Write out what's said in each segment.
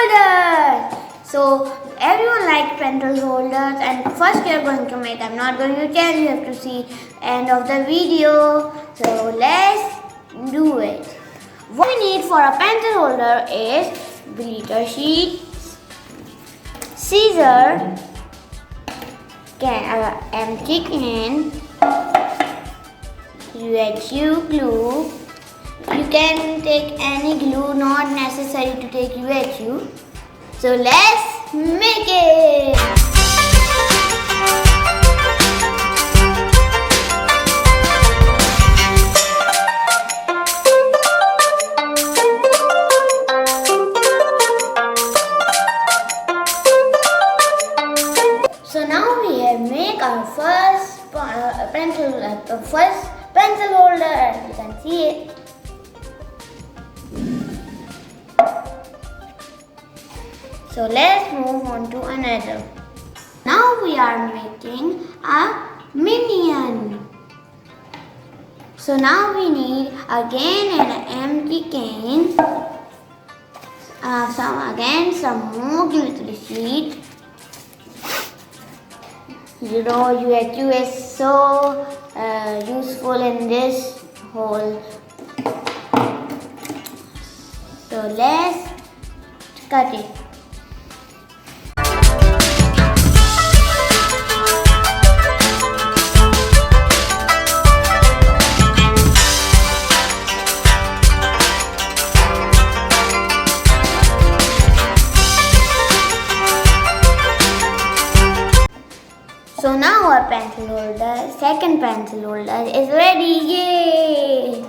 holders. So everyone likes pencil holders, and first we are going to make. I'm not going to tell you, have to see end of the video. So let's do it. What we need for a pencil holder is glitter sheet, scissor, empty can, UHU glue. You can take any glue, not necessary to take UHU. So let's make it! So now we have made our first pencil holder, as you can see it. So let's move on to another. Now we are making a minion. So now we need again an empty can, some more glitter sheet. You know, UHU is so useful in this hole. So let's cut it. So now our pencil holder, second pencil holder is ready. Yay!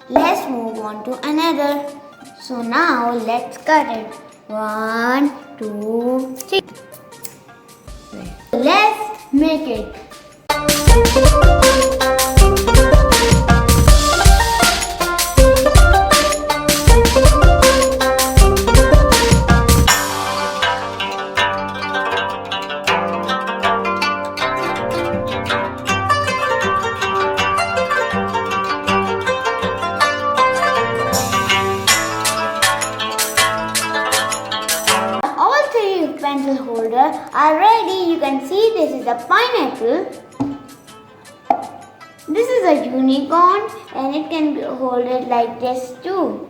Let's move on to another. So now let's cut it. 1, 2, 3. Let's make it. Pencil holder are ready. You can see this is a pineapple, this is a unicorn, and it can be holded like this too.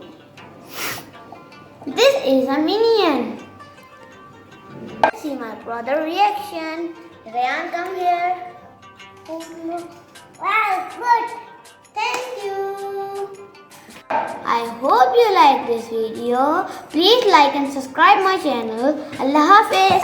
This is a minion. Let's see my brother reaction. Aayan, come here. Wow, good. Thank you. I hope you like this video. Please like and subscribe my channel. Allah Hafiz.